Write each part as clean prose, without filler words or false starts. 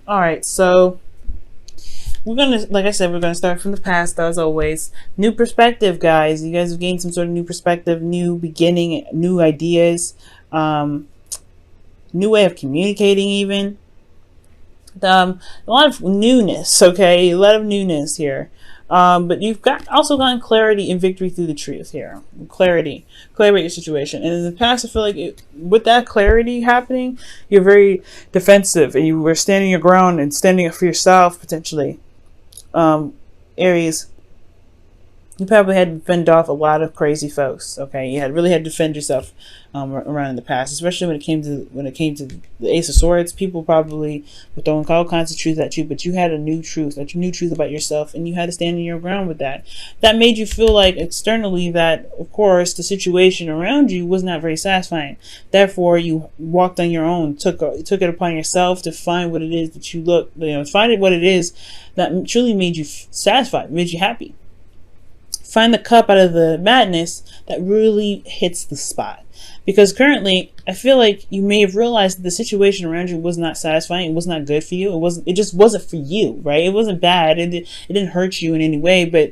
All right, so we're gonna, like I said, we're gonna start from the past as always. New perspective, guys. You guys have gained some sort of new perspective, new beginning, new ideas, um, new way of communicating, even. A lot of newness. Okay, a lot of newness here. But you've got also gotten clarity and victory through the truth here. Clarity about your situation. And in the past, I feel like with that clarity happening, you're very defensive and you were standing your ground and standing up for yourself potentially. Aries, you probably had to fend off a lot of crazy folks. Okay, you really had to defend yourself around in the past, especially when it came to the Ace of Swords. People probably were throwing all kinds of truth at you, but you had a new truth about yourself, and you had to stand in your ground with that. That made you feel like externally that, of course, the situation around you was not very satisfying. Therefore, you walked on your own, took it upon yourself to find what it is that find what it is that truly made you satisfied, made you happy. Find the cup out of the madness that really hits the spot. Because currently, I feel like you may have realized that the situation around you was not satisfying. It was not good for you. It just wasn't for you, right? It wasn't bad. It didn't hurt you in any way, but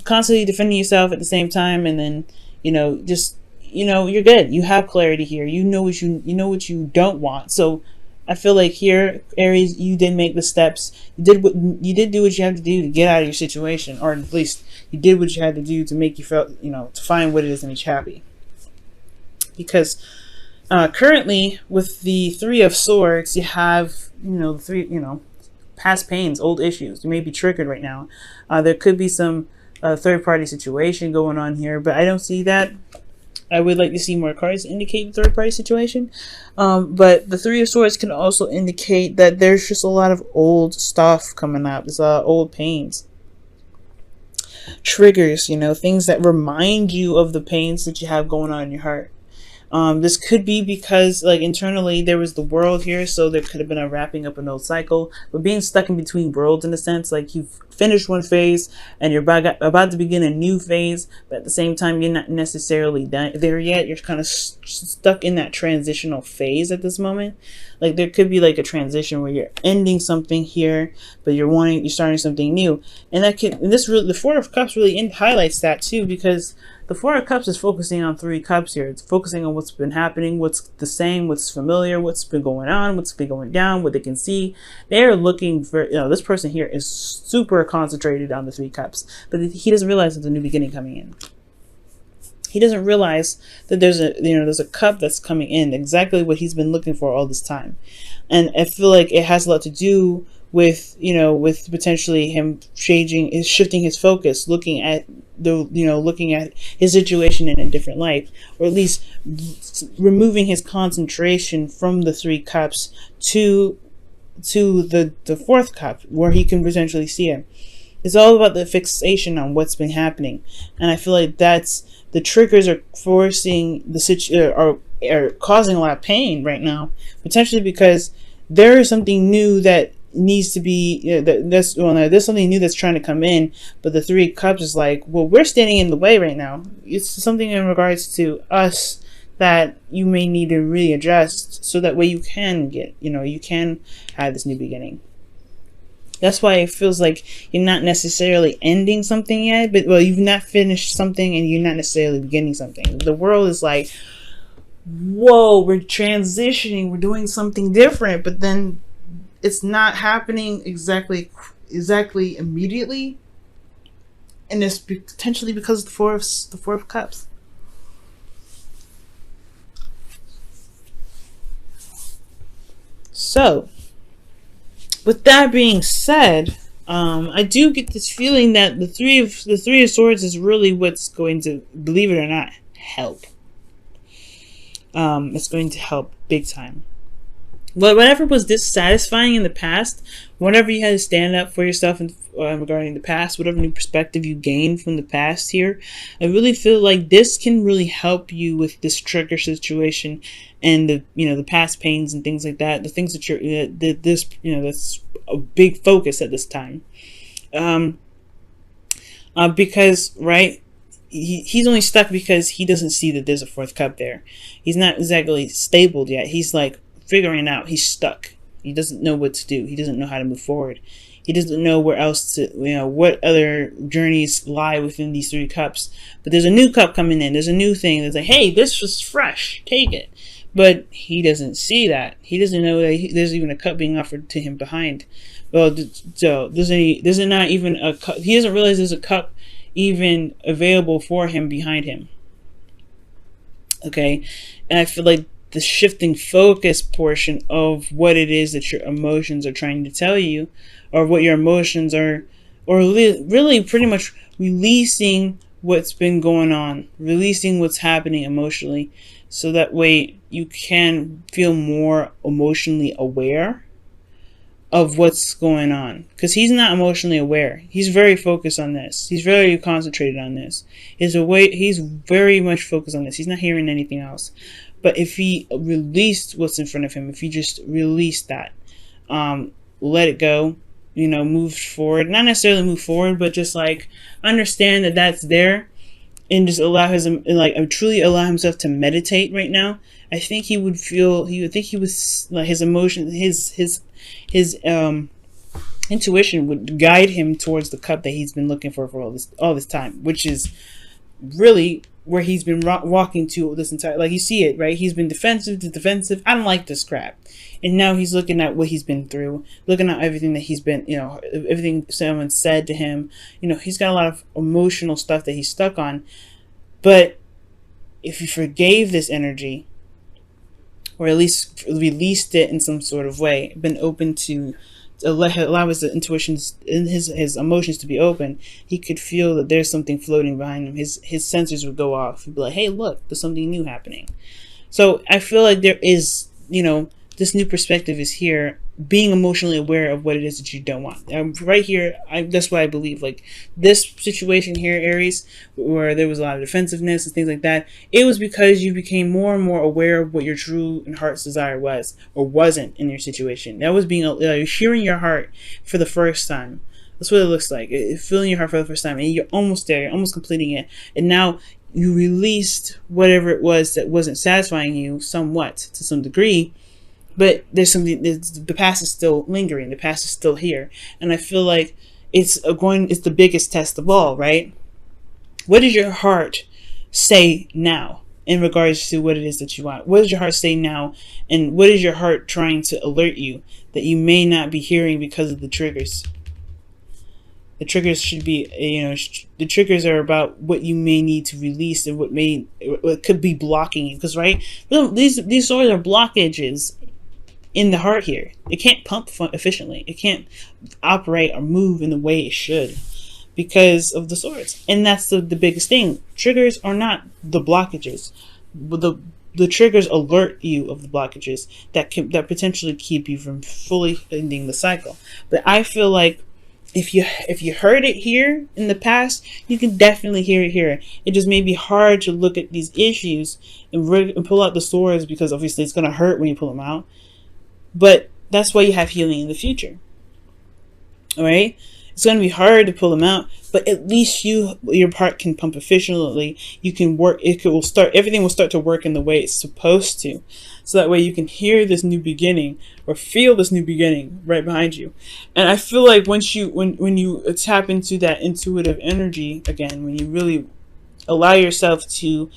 constantly defending yourself at the same time, and then, you're good. You have clarity here. You know what you don't want. So I feel like here, Aries, you did make the steps. You did do what you have to do to get out of your situation, or at least you did what you had to do to make you feel, to find what it is that makes you happy. Because currently, with the Three of Swords, you have, past pains, old issues. You may be triggered right now. There could be some third-party situation going on here, but I don't see that. I would like to see more cards indicate the third-party situation. But the Three of Swords can also indicate that there's just a lot of old stuff coming up. There's old pains. Triggers, things that remind you of the pains that you have going on in your heart. This could be because, internally there was the world here, so there could have been a wrapping up an old cycle, but being stuck in between worlds in a sense, like you've finished one phase and you're about to begin a new phase, but at the same time you're not necessarily done there yet. You're kind of stuck in that transitional phase at this moment. Like there could be like a transition where you're ending something here, but you're starting something new, and the Four of Cups really highlights that too, because the Four of Cups is focusing on Three Cups here. It's focusing on what's been happening, what's the same, what's familiar, what's been going on, what's been going down, what they can see. They're looking for, this person here is super concentrated on the Three Cups, but he doesn't realize there's a new beginning coming in. He doesn't realize that there's a cup that's coming in, exactly what he's been looking for all this time. And I feel like it has a lot to do with potentially him shifting his focus, looking at his situation in a different light, or at least removing his concentration from the Three Cups to the fourth cup, where he can potentially see it. It's all about the fixation on what's been happening, and I feel like that's the triggers are forcing are causing a lot of pain right now, potentially because there is something new that needs to be there's something new that's trying to come in, but the Three Cups is like, well, we're standing in the way right now. It's something in regards to us that you may need to really adjust, so that way you can get you can have this new beginning. That's why it feels like you're not necessarily ending something yet, but you've not finished something and you're not necessarily beginning something. The world is like, whoa, we're transitioning, we're doing something different, but then it's not happening exactly immediately, and it's potentially because of the Four of Cups. So, with that being said, I do get this feeling that the Three of Swords is really what's going to, believe it or not, help. It's going to help big time. Whatever was dissatisfying in the past, whenever you had to stand up for yourself regarding the past, whatever new perspective you gained from the past here, I really feel like this can really help you with this trigger situation and the past pains and things like that. The things that that's a big focus at this time, because he's only stuck because he doesn't see that there's a fourth cup there. He's not exactly stable yet. He's like figuring it out. He's stuck. He doesn't know what to do. He doesn't know how to move forward. He doesn't know where else to, what other journeys lie within these 3 cups. But there's a new cup coming in. There's a new thing that's like, hey, this was fresh. Take it. But he doesn't see that. He doesn't know that there's even a cup being offered to him behind. Well, so there's not even a cup. He doesn't realize there's a cup even available for him behind him. Okay, and I feel like the shifting focus portion of what it is that your emotions are trying to tell you, or what your emotions are, or really pretty much releasing what's been going on, releasing what's happening emotionally, so that way you can feel more emotionally aware of what's going on. Because he's not emotionally aware. He's very focused on this. He's very concentrated on this. He's very much focused on this. He's not hearing anything else. But if he released what's in front of him, if he just released that, let it go, move forward. Not necessarily move forward, but just like understand that that's there, and just truly allow himself to meditate right now. I think he would like his emotion, his intuition would guide him towards the cup that he's been looking for all this time, which is really where he's been walking to this entire, like, you see it, right? He's been defensive to defensive. I don't like this crap. And now he's looking at what he's been through, looking at everything that he's been, everything someone said to him. He's got a lot of emotional stuff that he's stuck on. But if he forgave this energy, or at least released it in some sort of way, been open to allow his intuitions and his emotions to be open, he could feel that there's something floating behind him. His sensors would go off. He'd be like, hey, look, there's something new happening. So I feel like there is, this new perspective is here, being emotionally aware of what it is that you don't want. Right here, that's why I believe, like, this situation here, Aries, where there was a lot of defensiveness and things like that, it was because you became more and more aware of what your true and heart's desire was, or wasn't, in your situation. That was hearing your heart for the first time. That's what it looks like. Feeling your heart for the first time, and you're almost there, you're almost completing it, and now you released whatever it was that wasn't satisfying you, somewhat, to some degree. But there's something, the past is still lingering. The past is still here. And I feel like it's the biggest test of all, right? What does your heart say now in regards to what it is that you want? What does your heart say now? And what is your heart trying to alert you that you may not be hearing because of the triggers? The triggers should be, the triggers are about what you may need to release and what could be blocking you. Because, right, these sort of blockages in the heart here, it can't pump efficiently. It can't operate or move in the way it should because of the swords. And that's the biggest thing. Triggers are not the blockages. The triggers alert you of the blockages that potentially keep you from fully ending the cycle. But I feel like if you heard it here in the past, you can definitely hear it here. It just may be hard to look at these issues and pull out the swords, because obviously it's going to hurt when you pull them out. But that's why you have healing in the future. All right? It's going to be hard to pull them out, but at least your part can pump efficiently. You can work. Everything will start to work in the way it's supposed to. So that way you can hear this new beginning, or feel this new beginning right behind you. And I feel like when you tap into that intuitive energy again, when you really allow yourself to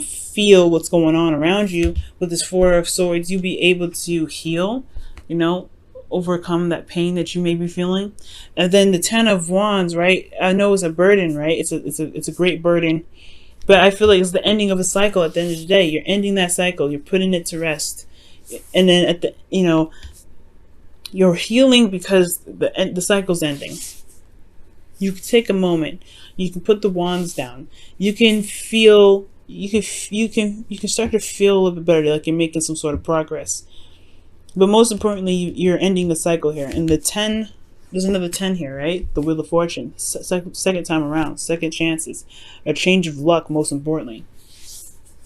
feel what's going on around you with this Four of Swords, you'll be able to heal, overcome that pain that you may be feeling. And then the Ten of Wands, right? I know it's a burden, right? It's a great burden, but I feel like it's the ending of a cycle. At the end of the day, you're ending that cycle. You're putting it to rest, and then you're healing because the cycle's ending. You can take a moment. You can put the wands down. You can feel. You can start to feel a little bit better, like you're making some sort of progress. But most importantly, you're ending the cycle here. And the 10, there's another 10 here, right? The Wheel of Fortune, second time around, second chances, a change of luck. Most importantly,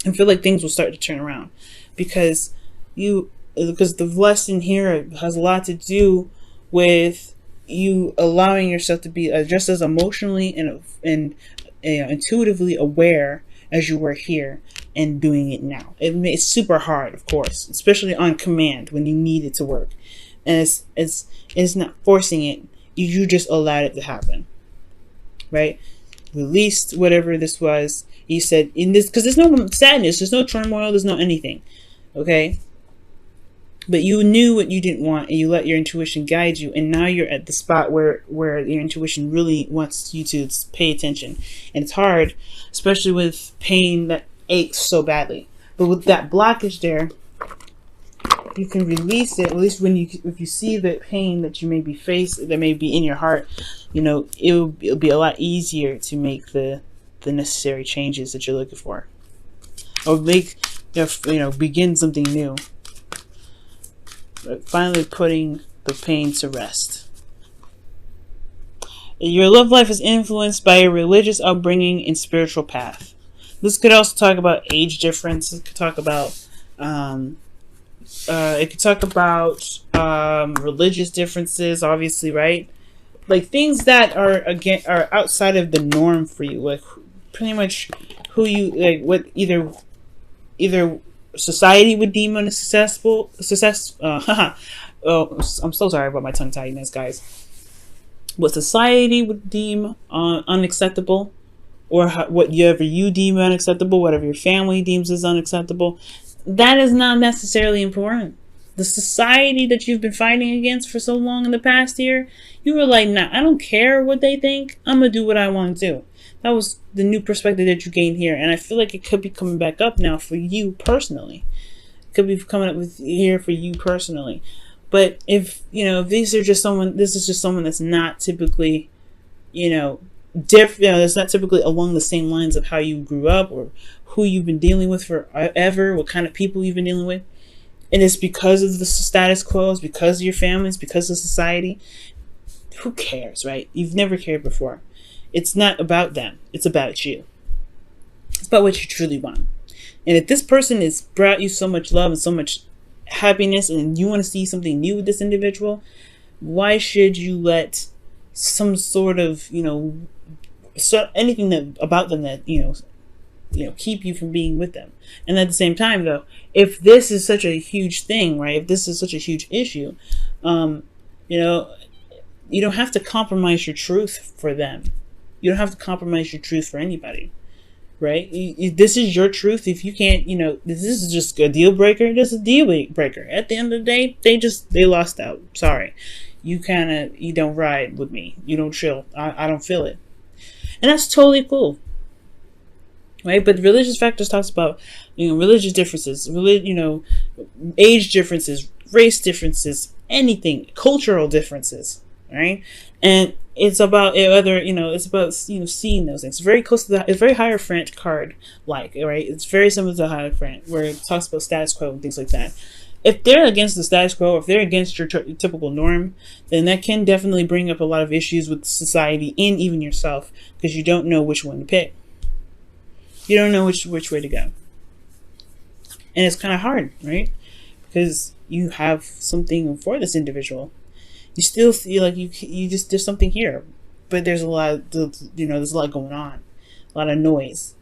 I feel like things will start to turn around because the lesson here has a lot to do with you allowing yourself to be just as emotionally and intuitively aware as you were here, and doing it now. It's super hard, of course, especially on command when you need it to work. And it's not forcing it. You just allowed it to happen, right? Released whatever this was. You said in this, because there's no sadness, there's no turmoil, there's no anything, okay? But you knew what you didn't want, and you let your intuition guide you, and now you're at the spot where your intuition really wants you to pay attention. And it's hard, especially with pain that aches so badly. But with that blockage there, you can release it. At least if you see the pain that you may be facing, that may be in your heart, it'll be a lot easier to make the necessary changes that you're looking for, or begin something new. But finally putting the pain to rest. Your love life is influenced by your religious upbringing and spiritual path. This could also talk about age difference. It could talk about religious differences, obviously, right? Like things that are outside of the norm for you, like pretty much who you like, what either society would deem unsuccessful. Oh, I'm so sorry about my tongue tidiness, guys. What society would deem unacceptable, or whatever you deem unacceptable, whatever your family deems as unacceptable, that is not necessarily important. The society that you've been fighting against for so long in the past year, you were like, nah, I don't care what they think. I'm going to do what I want to do. That was the new perspective that you gained here. And I feel like it could be coming back up now for you personally. It could be coming up with here for you personally. But if this is just someone that's not typically, that's not typically along the same lines of how you grew up or who you've been dealing with forever, what kind of people you've been dealing with. And it's because of the status quo, it's because of your family, it's because of society. Who cares, right? You've never cared before. It's not about them. It's about you. It's about what you truly want. And if this person has brought you so much love and so much happiness, and you want to see something new with this individual, why should you let some sort of, anything about them that, keep you from being with them? And at the same time, though, if this is such a huge thing, right? If this is such a huge issue, you don't have to compromise your truth for them. You don't have to compromise your truth for anybody, right? This is your truth. If you can't, this is just a deal breaker. This is a deal breaker. At the end of the day, they lost out. Sorry. You don't ride with me. You don't chill. I don't feel it. And that's totally cool. Right? But religious factors talks about, religious differences, age differences, race differences, anything, cultural differences, right? And it's about seeing those things. Very close to that. It's very Hierophant card like, right? It's very similar to Hierophant, where it talks about status quo and things like that. If they're against the status quo, or if they're against your typical norm, then that can definitely bring up a lot of issues with society and even yourself, because you don't know which one to pick. You don't know which way to go. And it's kind of hard, right? Because you have something for this individual. You still feel like there's something here, but there's a lot, there's a lot going on, a lot of noise.